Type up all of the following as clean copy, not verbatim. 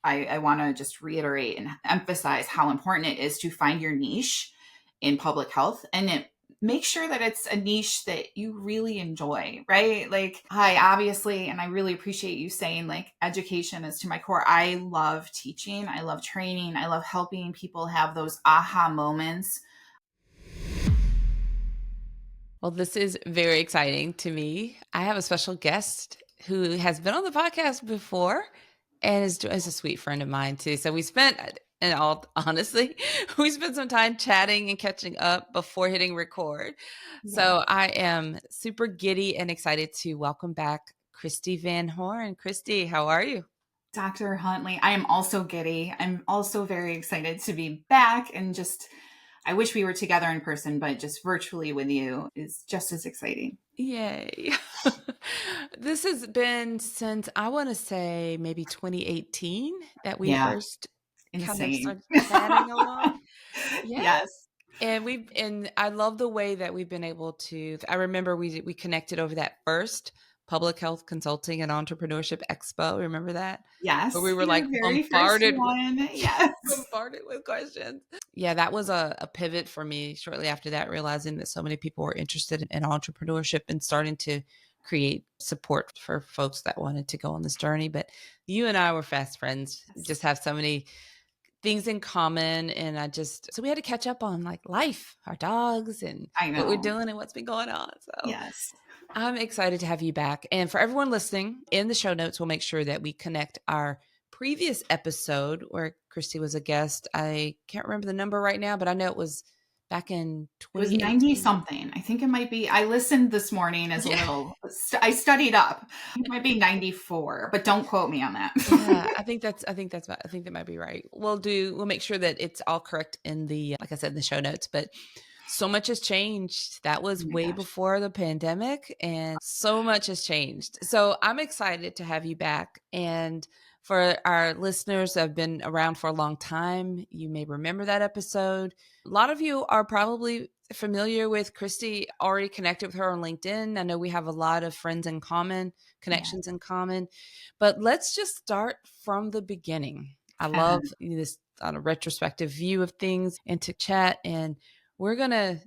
I want to just reiterate and emphasize how important it is to find your niche in public health and make sure that it's a niche that you really enjoy, right? Like, I obviously, and I really appreciate you saying like education is to my core. I love teaching. I love training. I love helping people have those aha moments. Well, this is very exciting to me. I have a special guest who has been on the podcast before and is a sweet friend of mine too. So we spent, in all honestly, we spent some time chatting and catching up before hitting record. Yeah. So I am super giddy and excited to welcome back Christie VanHorne. Christie, how are you? Dr. Huntley, I am also giddy. I'm also very excited to be back and I wish we were together in person, but just virtually with you is just as exciting. Yay. This has been since I want to say maybe 2018 that we first kind of Insane. started chatting along. Yeah. Yes. And I love the way that we've been able to, I remember we connected over that first Public Health Consulting and Entrepreneurship Expo. Remember that? Yes. Where we were The like very first bombarded one. Yes. bombarded with questions. Yeah, that was a pivot for me shortly after that, realizing that so many people were interested in entrepreneurship and starting to create support for folks that wanted to go on this journey. But you and I were fast friends, just have so many things in common. And so we had to catch up on like life, our dogs, and what we're doing and what's been going on. So yes, I'm excited to have you back. And for everyone listening, in the show notes, we'll make sure that we connect our previous episode where Christie was a guest. I can't remember the number right now, but I know it was back in 2018. It was 90 something. I think it might be. I listened this morning as I studied up. It might be 94, but don't quote me on that. Yeah, I think that might be right. We'll make sure that it's all correct in the, like I said, in the show notes, but so much has changed. That was way before the pandemic, and so much has changed. So I'm excited to have you back. And for our listeners that have been around for a long time, you may remember that episode. A lot of you are probably familiar with Christie, already connected with her on LinkedIn. I know we have a lot of friends in common, connections in common, but let's just start from the beginning. I love this on a retrospective view of things and to chat, and we're going to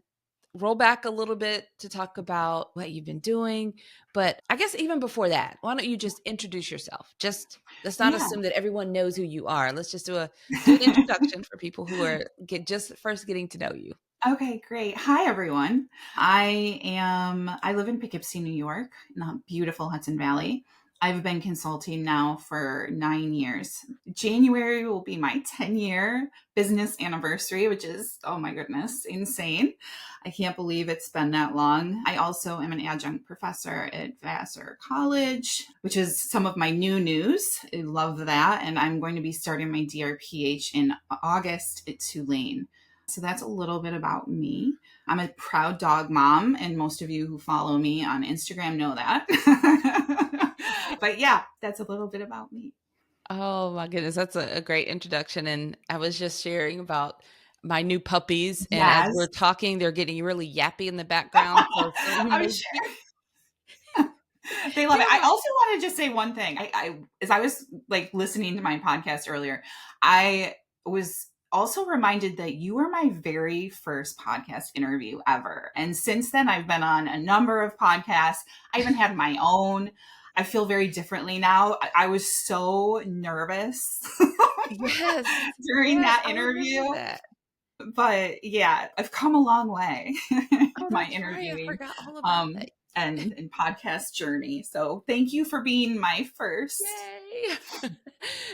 roll back a little bit to talk about what you've been doing. But I guess even before that, why don't you just introduce yourself? Just let's not assume that everyone knows who you are. Let's just do an introduction for people who are just first getting to know you. Okay, great. Hi, everyone. I live in Poughkeepsie, New York, in the beautiful Hudson Valley. I've been consulting now for 9 years. January will be my 10-year business anniversary, which is, oh my goodness, insane. I can't believe it's been that long. I also am an adjunct professor at Vassar College, which is some of my new news. I love that. And I'm going to be starting my DRPH in August at Tulane. So that's a little bit about me. I'm a proud dog mom, and most of you who follow me on Instagram know that. But yeah, that's a little bit about me. Oh my goodness, that's a great introduction. And I was just sharing about my new puppies. And as we're talking, they're getting really yappy in the background. So I'm sure. They love it. I also want to just say one thing. As I was like listening to my podcast earlier, I was also reminded that you were my very first podcast interview ever. And since then, I've been on a number of podcasts. I even had my own. I feel very differently now. I was so nervous during that interview. But yeah, I've come a long way in my interviewing. I forgot all about that. And podcast journey. So thank you for being my first. Yay.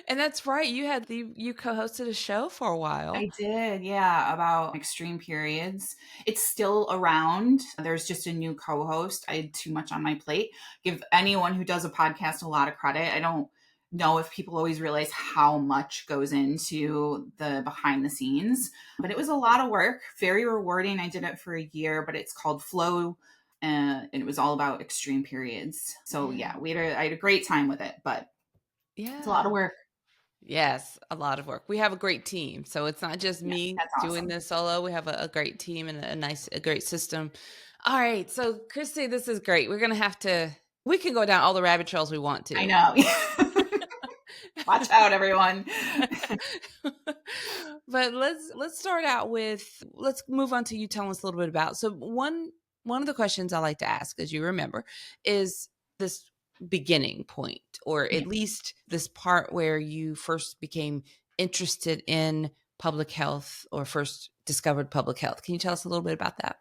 And that's right. You co-hosted a show for a while. I did. Yeah. About extreme periods. It's still around. There's just a new co-host. I had too much on my plate. Give anyone who does a podcast a lot of credit. I don't know if people always realize how much goes into the behind the scenes, but it was a lot of work, very rewarding. I did it for a year, but it's called Flow. And it was all about extreme periods. So yeah, I had a great time with it, but it's a lot of work. Yes, a lot of work. We have a great team. So it's not just me doing this solo. We have a great team and a great system. All right. So Christie, this is great. We can go down all the rabbit trails we want to. I know. Watch out, everyone. But let's start out with, let's move on to you telling us a little bit about. So one of the questions I like to ask, as you remember, is this beginning point, or Yeah. at least this part where you first became interested in public health or first discovered public health. Can you tell us a little bit about that?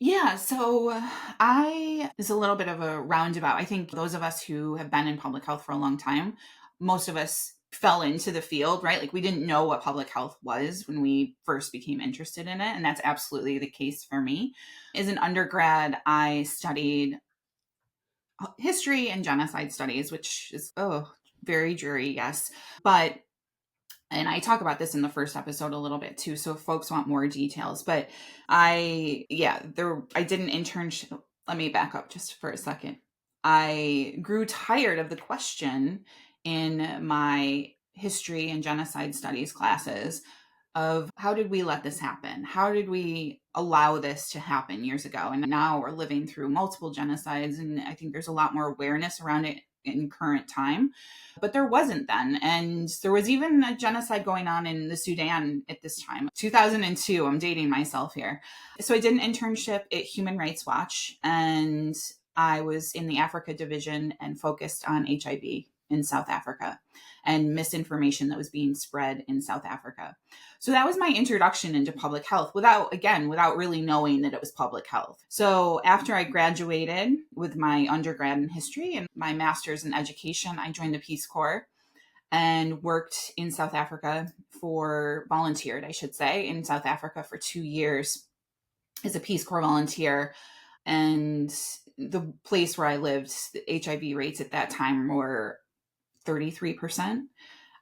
Yeah, so I is a little bit of a roundabout. I think those of us who have been in public health for a long time, most of us fell into the field, right? Like we didn't know what public health was when we first became interested in it, and that's absolutely the case for me. As an undergrad, I studied history and genocide studies, which is very dreary, yes. But and I talk about this in the first episode a little bit too, so if folks want more details. But I did an internship. Let me back up just for a second. I grew tired of the question in my history and genocide studies classes of how did we let this happen? How did we allow this to happen years ago? And now we're living through multiple genocides, and I think there's a lot more awareness around it in current time. But there wasn't then. And there was even a genocide going on in the Sudan at this time, 2002. I'm dating myself here. So I did an internship at Human Rights Watch, and I was in the Africa division and focused on HIV in South Africa and misinformation that was being spread in South Africa. So that was my introduction into public health without really knowing that it was public health. So after I graduated with my undergrad in history and my master's in education, I joined the Peace Corps and worked in South Africa volunteered, I should say, in South Africa for 2 years as a Peace Corps volunteer. And the place where I lived, the HIV rates at that time were 33%.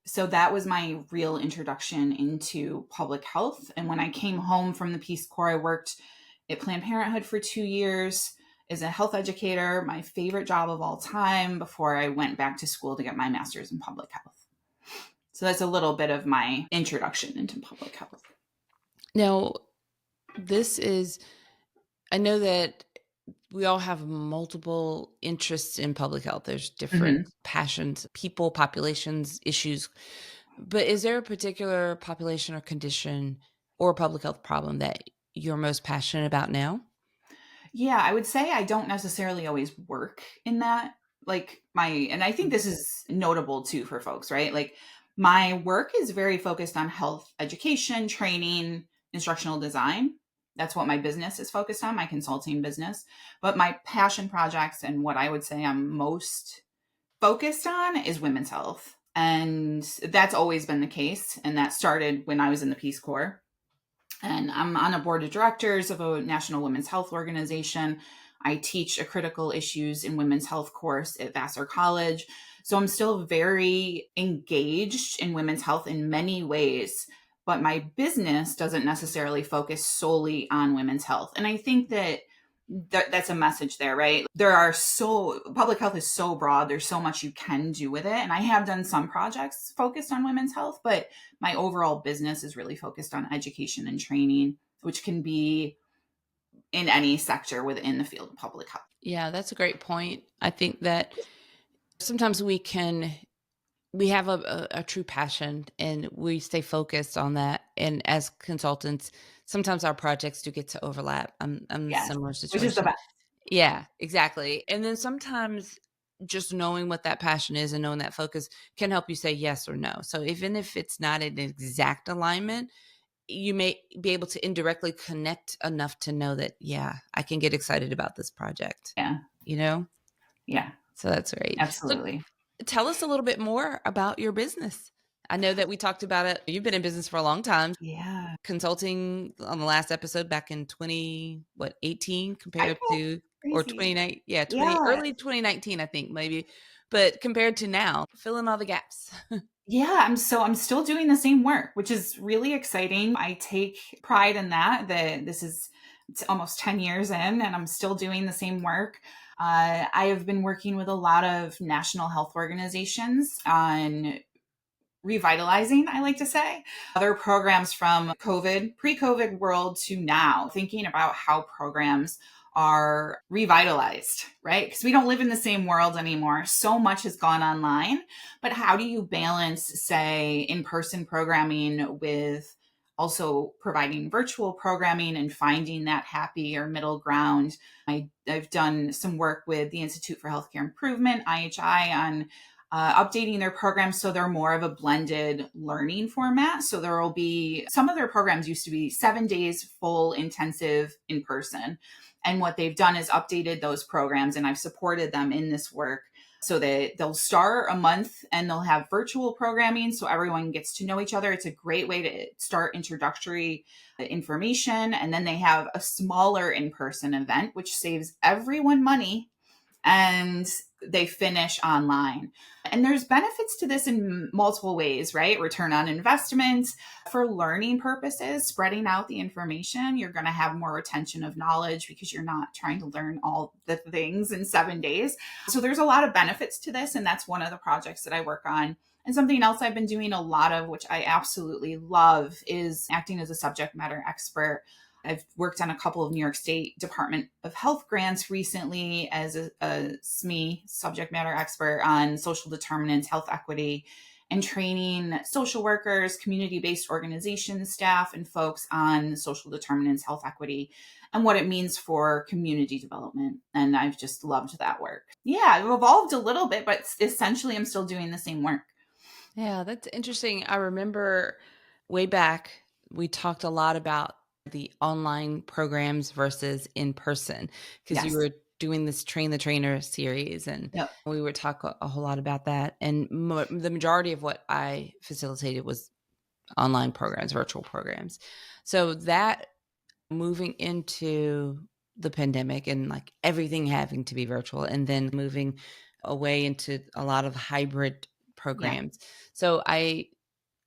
So that was my real introduction into public health. And when I came home from the Peace Corps, I worked at Planned Parenthood for 2 years as a health educator, my favorite job of all time, before I went back to school to get my master's in public health. So that's a little bit of my introduction into public health. Now, I know that we all have multiple interests in public health. There's different passions, people, populations, issues. But is there a particular population or condition or public health problem that you're most passionate about now? Yeah, I would say I don't necessarily always work in that. And I think this is notable too for folks, right? Like my work is very focused on health education, training, instructional design. That's what my business is focused on, my consulting business. But my passion projects and what I would say I'm most focused on is women's health. And that's always been the case. And that started when I was in the Peace Corps. And I'm on a board of directors of a national women's health organization. I teach a critical issues in women's health course at Vassar College. So I'm still very engaged in women's health in many ways, but my business doesn't necessarily focus solely on women's health. And I think that's a message there, right? Public health is so broad. There's so much you can do with it. And I have done some projects focused on women's health, but my overall business is really focused on education and training, which can be in any sector within the field of public health. Yeah, that's a great point. I think that sometimes we have a true passion and we stay focused on that. And as consultants, sometimes our projects do get to overlap. I'm in a Yes, similar which is the situation. best. Yeah, exactly. And then sometimes just knowing what that passion is and knowing that focus can help you say yes or no. So even if it's not an exact alignment, you may be able to indirectly connect enough to know that, yeah, I can get excited about this project, Yeah. you know? Yeah, So that's great. So absolutely. tell us a little bit more about your business. I know that we talked about it. You've been in business for a long time. Yeah. Consulting on the last episode back in 18 I compared know. to, or Crazy. 29, yeah, Yeah. early 2019, I think maybe. But compared to now, fill in all the gaps. Yeah, I'm still doing the same work, which is really exciting. I take pride in that this is it's almost 10 years in and I'm still doing the same work. I have been working with a lot of national health organizations on revitalizing, I like to say, other programs from pre-COVID world to now, thinking about how programs are revitalized, right? Because we don't live in the same world anymore. So much has gone online. But how do you balance, say, in-person programming with also providing virtual programming and finding that happy or middle ground? I've done some work with the Institute for Healthcare Improvement, IHI, on updating their programs so they're more of a blended learning format. So there will be, some of their programs used to be 7 days full intensive in person. And what they've done is updated those programs, and I've supported them in this work so that they'll start a month and they'll have virtual programming so everyone gets to know each other. It's a great way to start introductory information. And then they have a smaller in-person event, which saves everyone money, and they finish online. And there's benefits to this in multiple ways, right? Return on investment for learning purposes, spreading out the information. You're going to have more retention of knowledge because you're not trying to learn all the things in 7 days. So there's a lot of benefits to this. And that's one of the projects that I work on. And something else I've been doing a lot of, which I absolutely love, is acting as a subject matter expert. I've worked on a couple of New York State Department of Health grants recently as a SME, subject matter expert on social determinants, health equity, and training social workers, community-based organization staff, and folks on social determinants, health equity, and what it means for community development. And I've just loved that work. Yeah, I've evolved a little bit, but essentially I'm still doing the same work. Yeah, that's interesting. I remember way back, we talked a lot about the online programs versus in person, because you Yes. were doing this Train the Trainer series, and Yep. we would talk a whole lot about that. And the majority of what I facilitated was online programs, virtual programs. So that moving into the pandemic and like everything having to be virtual, and then moving away into a lot of hybrid Yeah. programs. So I,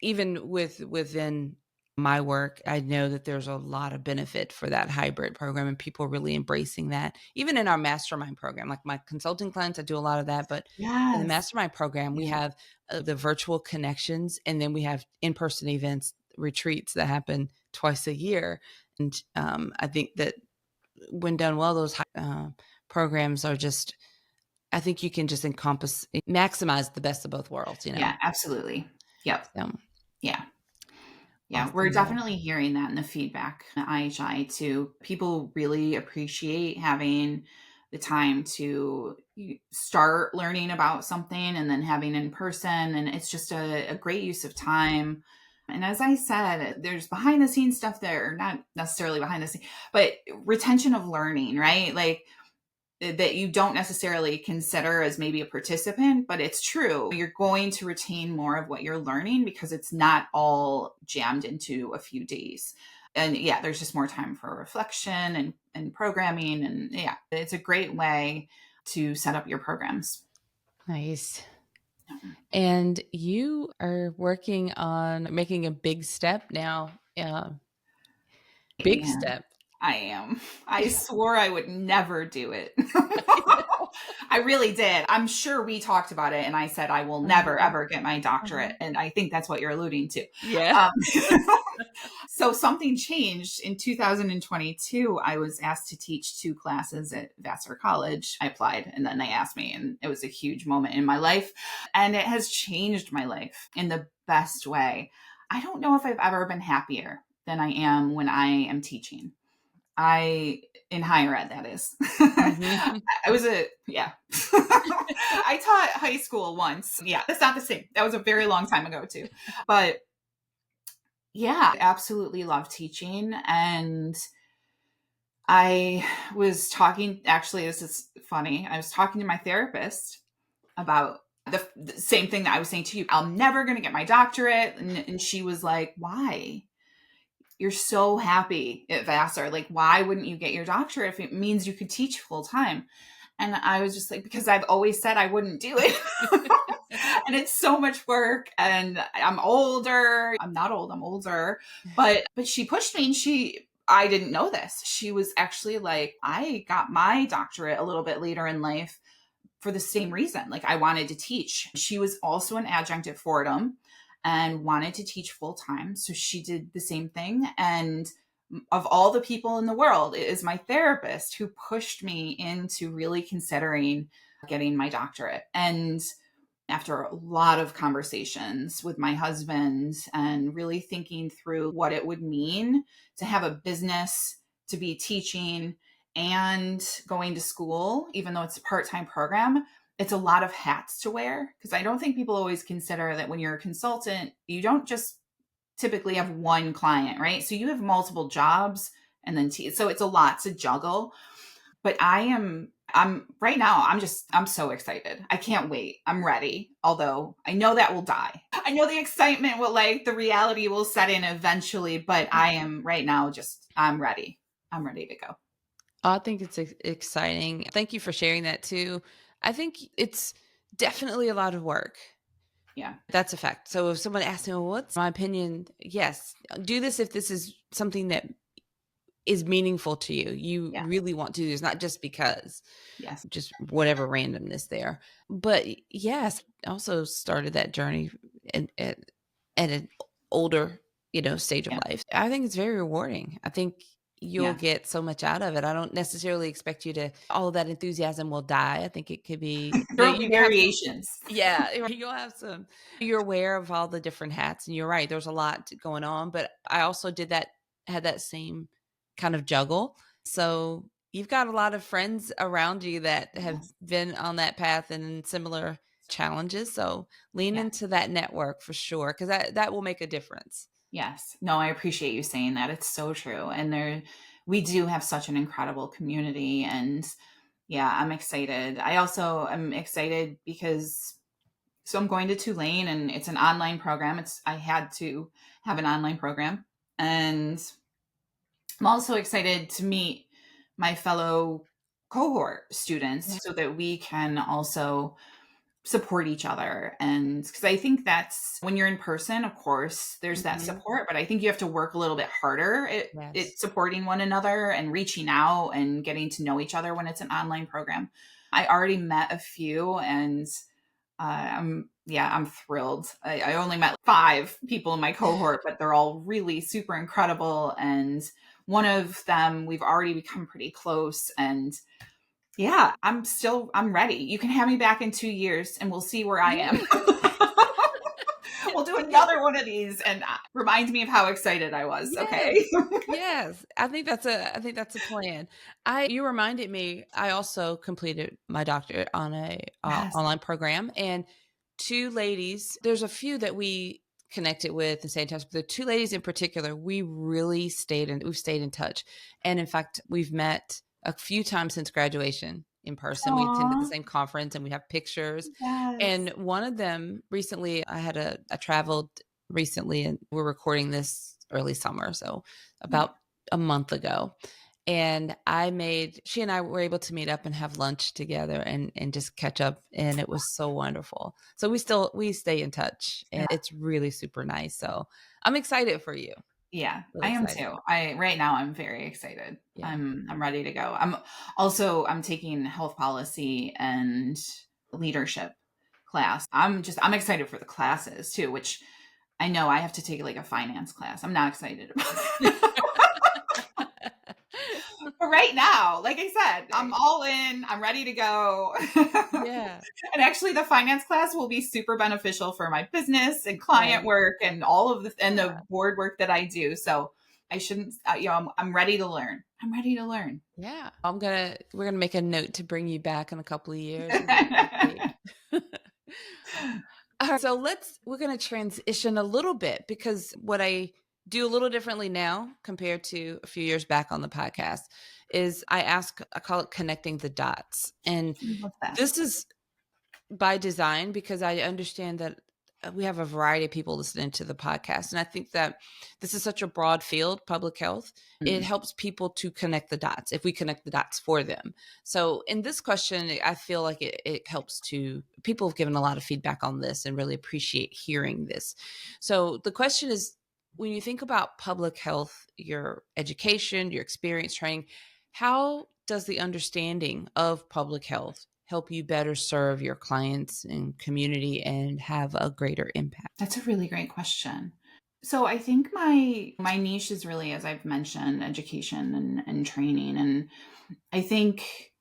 even within my work, I know that there's a lot of benefit for that hybrid program and people really embracing that. Even in our mastermind program, like my consulting clients, I do a lot of that. But in the Yes. mastermind program, we Yeah. have the virtual connections, and then we have in-person events, retreats that happen twice a year. And I think that when done well, those programs are just, I think you can just maximize the best of both worlds, you know? Yeah, absolutely. Yep. So Yeah. Yeah, we're awesome. Well, definitely hearing that in the feedback at IHI too. People really appreciate having the time to start learning about something and then having in person. And it's just a great use of time. And as I said, there's behind the scenes stuff there, not necessarily behind the scenes, but retention of learning, right? Like that you don't necessarily consider as maybe a participant, but it's true. You're going to retain more of what you're learning because it's not all jammed into a few days. And yeah, there's just more time for reflection and programming. And yeah, it's a great way to set up your programs. nice. And you are working on making a big step now. Big And step. I am. I swore I would never do it. I really did. I'm sure we talked about it, and I said I will never Uh-huh. ever get my doctorate, Uh-huh. and I think that's what you're alluding to. Yeah. Um, so something changed in 2022. I was asked to teach 2 classes at Vassar College. I applied, and then they asked me, and it was a huge moment in my life, and it has changed my life in the best way. I don't know if I've ever been happier than I am when I am teaching. I in higher ed, that is. Mhm. I was a yeah. I taught high school once. Yeah, that's not the same. That was a very long time ago too. But yeah, I absolutely love teaching. And I was talking, actually, this is funny. I was talking to my therapist about the same thing that I was saying to you. I'm never going to get my doctorate. And she was like, why? You're so happy at Vassar. Like, why wouldn't you get your doctorate if it means you could teach full time? And I was just like, because I've always said I wouldn't do it. And it's so much work. And I'm older. I'm not old, I'm older. But she pushed me, and I didn't know this. She was actually like, I got my doctorate a little bit later in life for the same reason. Like, I wanted to teach. She was also an adjunct at Fordham and wanted to teach full time. So she did the same thing. And of all the people in the world, it is my therapist who pushed me into really considering getting my doctorate. And after a lot of conversations with my husband and really thinking through what it would mean to have a business, to be teaching and going to school, even though it's a part-time program, it's a lot of hats to wear. Because I don't think people always consider that when you're a consultant, you don't just typically have one client, right? So you have multiple jobs and then so it's a lot to juggle. But I'm right now, I'm so excited. I can't wait. I'm ready. Although I know that will die. I know the excitement will, like, the reality will set in eventually, but I am right now I'm ready. I'm ready to go. I think it's exciting. Thank you for sharing that too. I think it's definitely a lot of work. Yeah. That's a fact. So if someone asks me, well, what's my opinion? Yes, do this if this is something that is meaningful to you. You Yeah. really want to do this, not just because, Yes. just whatever randomness there. But yes, also started that journey at an older, stage of Yeah. life. I think it's very rewarding. I think you'll Yeah. get so much out of it. I don't necessarily expect you to all of that enthusiasm will die. I think it could be, There will be you have some, variations. yeah, you'll have some, you're aware of all the different hats, and you're right. There's a lot going on, but I also had that same kind of juggle. So you've got a lot of friends around you that have Yes. been on that path and similar challenges. So lean Yeah. into that network for sure, because that will make a difference. Yes. No, I appreciate you saying that. It's so true. And we do have such an incredible community. And yeah, I'm excited. I also am excited because so I'm going to Tulane and it's an online program. I had to have an online program. And I'm also excited to meet my fellow cohort Yeah. students so that we can also support each other. And because I think that's when you're in person, of course, there's that Mhm. support, but I think you have to work a little bit harder at Yes. supporting one another and reaching out and getting to know each other when it's an online program. I already met a few and I'm thrilled. I only met 5 people in my cohort, but they're all really super incredible. And one of them, we've already become pretty close. And yeah, I'm ready. You can have me back in 2 years and we'll see where I am. Yeah. We'll do Yeah. another one of these and remind me of how excited I was. Yes. Okay. Yes. I think that's a plan. You reminded me, I also completed my doctorate on a Yes. online program, and 2 ladies, there's a few that we connected with and stayed in touch, but the 2 ladies in particular, we've stayed in touch. And in fact, we've met a few times since graduation in person. We attended the Aw. same conference and we have pictures. And Yes. one of them recently, I traveled recently, and we're recording this early summer, so about a month ago. And she and I were able to meet up and have lunch together and just catch up. And it was so wonderful. So we stay in touch, and it's really super nice. So I'm excited for you. Yeah, I Really am excited. too. I Right now I'm very excited. Yeah. I'm ready to go. I'm taking health policy and leadership class. I'm excited for the classes too, which I know I have to take like a finance class. I'm not excited about that. But right now, like I said, I'm Right. all in. I'm ready to go. Yeah. And actually the finance class will be super beneficial for my business and client Right. work and all of the Yeah. board work that I do. So I shouldn't, I'm ready to learn. I'm ready to learn. Yeah. We're gonna make a note to bring you back in a couple of years and have an update. All right, so we're going to transition a little bit, because what I do a little differently now compared to a few years back on the podcast is I call it connecting the dots. And What's that? this is by design, because I understand that we have a variety of people listening to the podcast. And I think that this is such a broad field, public health. It Mm. helps people to connect the dots if we connect the dots for them. So in this question, I feel like it helps people have given a lot of feedback on this and really appreciate hearing this. So the question is, when you think about public health, your education, your experience, training, how does the understanding of public health help you better serve your clients and community and have a greater impact? That's a really great question. So I think my niche is really, as I've mentioned, education and training. And I think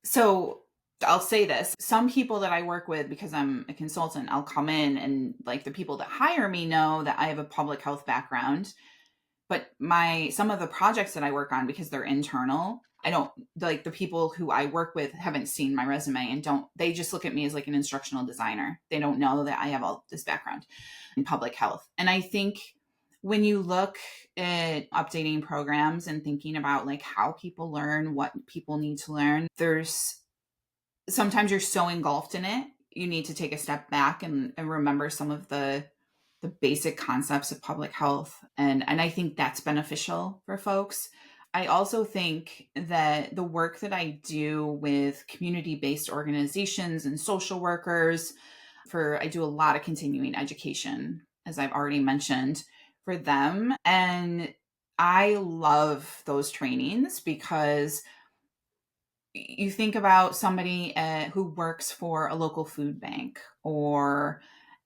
so. I'll say this. Some people that I work with, because I'm a consultant, I'll come in and like the people that hire me know that I have a public health background. But some of the projects that I work on, because they're internal, I don't like the people who I work with haven't seen my resume and they just look at me as like an instructional designer. They don't know that I have all this background in public health. And I think when you look at updating programs and thinking about like how people learn, what people need to learn, there's sometimes you're so engulfed in it, you need to take a step back and remember some of the basic concepts of public health. And I think that's beneficial for folks. I also think that the work that I do with community-based organizations and social workers, I do a lot of continuing education, as I've already mentioned, for them. And I love those trainings because you think about somebody who works for a local food bank or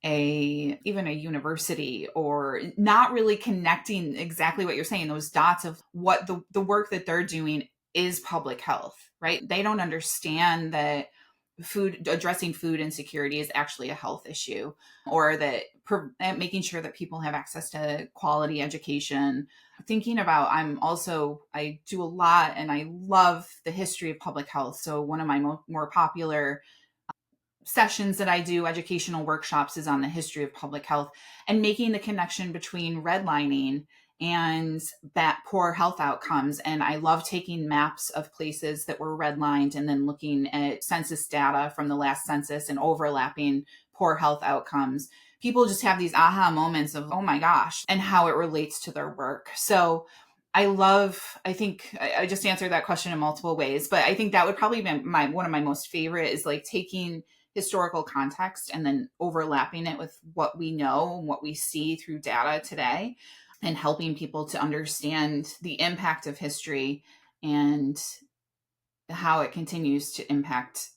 even a university, or not really connecting exactly what you're saying, those dots of what the work that they're doing is public health, right? They don't understand that addressing food insecurity is actually a health issue, or that making sure that people have access to quality education. Thinking about, I do a lot and I love the history of public health. So one of my more popular sessions that I do, educational workshops, is on the history of public health and making the connection between redlining and that poor health outcomes. And I love taking maps of places that were redlined and then looking at census data from the last census and overlapping poor health outcomes. People just have these aha moments of, oh my gosh, and how it relates to their work. So I think I just answered that question in multiple ways, but I think that would probably be one of my most favorite, is like taking historical context and then overlapping it with what we know and what we see through data today, and helping people to understand the impact of history and how it continues to impact,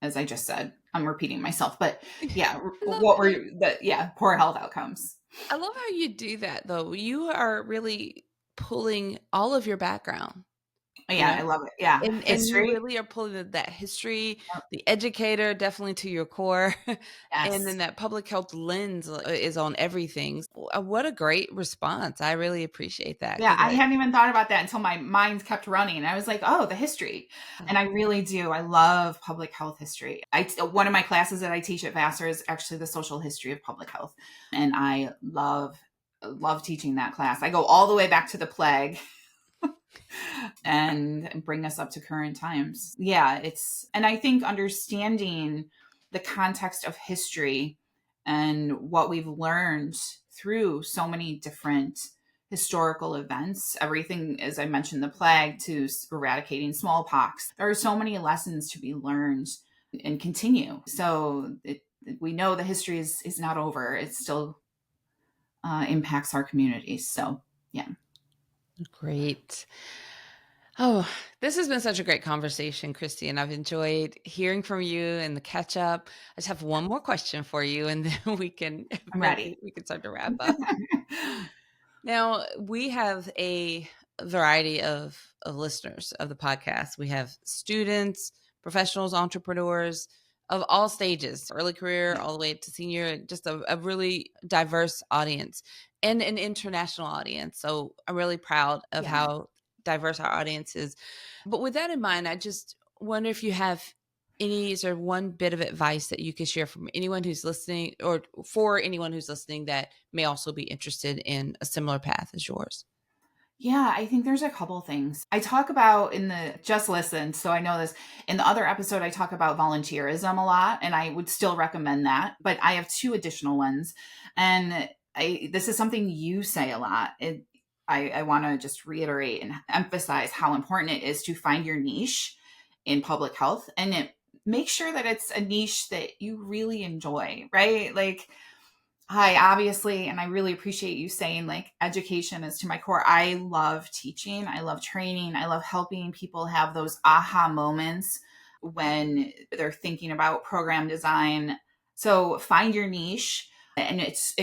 as I just said. I'm repeating myself, but yeah, I love that. poor health outcomes. I love how you do that, though. You are really pulling all of your background, you Yeah, know? I love it. Yeah, And you history. really are pulling that history, the educator definitely to your core, and Yes. then that public health lens is on everything. What a great response. I really appreciate that Yeah, because I hadn't even thought about that until my mind kept running. I was like, "Oh, the history," and I really do. I love public health history. One of my classes that I teach at Vassar is actually the social history of public health, and I love teaching that class. I go all the way back to the plague and bring us up to current times. Yeah, and I think understanding the context of history and what we've learned through so many different historical events, everything, as I mentioned, the plague to eradicating smallpox. There are so many lessons to be learned and continue. So we know the history is not over. It still impacts our communities. So, yeah. great. Oh, this has been such a great conversation, Christy, and I've enjoyed hearing from you and the catch up. I just have one more question for you, and then we can I'm ready. we can start to wrap up. Now, we have a variety of listeners of the podcast. We have students, professionals, entrepreneurs of all stages, early career Yeah. all the way to senior, just a really diverse audience and an international audience. So I'm really proud of Yeah. how diverse our audience is. But with that in mind, I just wonder if you have is there one bit of advice that you could share from anyone who's listening, or for anyone who's listening that may also be interested in a similar path as yours? Yeah, I think there's a couple things. I talk about just listen, so I know this. In the other episode, I talk about volunteerism a lot, and I would still recommend that. But I have two additional ones. And this is something you say a lot. I want to just reiterate and emphasize how important it is to find your niche in public health, and make sure that it's a niche that you really enjoy, right? Like, hi, obviously, and I really appreciate you saying like education is to my core. I love teaching. I love training. I love helping people have those aha moments when they're thinking about program design. So find your niche, and it's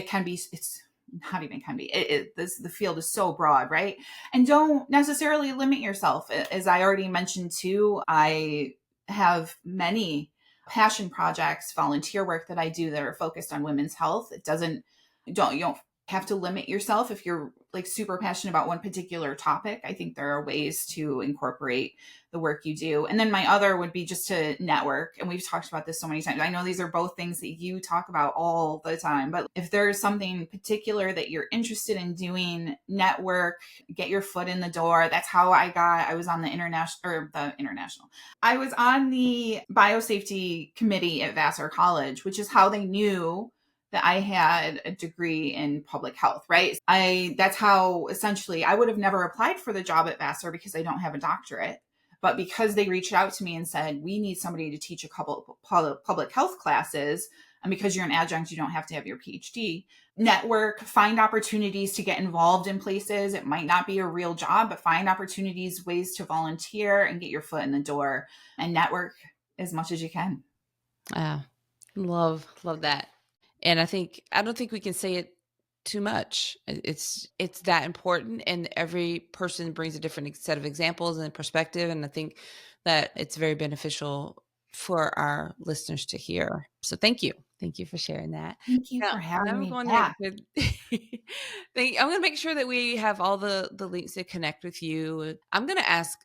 not even can be. The field is so broad, right? And don't necessarily limit yourself. As I already mentioned too, I have many passion projects, volunteer work that I do that are focused on women's health. You don't have to limit yourself if you're like super passionate about one particular topic. I think there are ways to incorporate the work you do. And then my other would be just to network. And we've talked about this so many times. I know these are both things that you talk about all the time, but if there's something particular that you're interested in doing, network, get your foot in the door. That's how I was on I was on the biosafety committee at Vassar College, which is how they knew that I had a degree in public health, right? That's how essentially I would have never applied for the job at Vassar because I don't have a doctorate. But because they reached out to me and said, we need somebody to teach a couple public health classes, and because you're an adjunct, you don't have to have your PhD, network, find opportunities to get involved in places. It might not be a real job, but find opportunities, ways to volunteer and get your foot in the door and network as much as you can. Love that. And I don't think we can say it too much. It's that important, and every person brings a different set of examples and perspective, and I think that it's very beneficial for our listeners to hear. So thank you for sharing that. Thank you Now for having I'm me going back. to I'm going to make sure that we have all the links to connect with you. I'm going to ask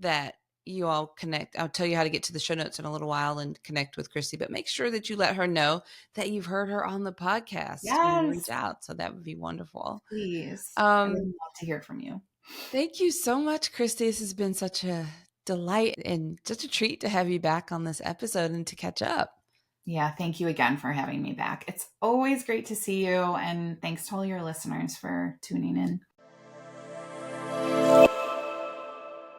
that you all connect. I'll tell you how to get to the show notes in a little while and connect with Christie, but make sure that you let her know that you've heard her on the podcast when you reach Yes, out. So that would be wonderful. please. I would Um, love to hear from you. Thank you so much, Christie. This has been such a delight and such a treat to have you back on this episode and to catch up. Yeah, thank you again for having me back. It's always great to see you. And thanks to all your listeners for tuning in.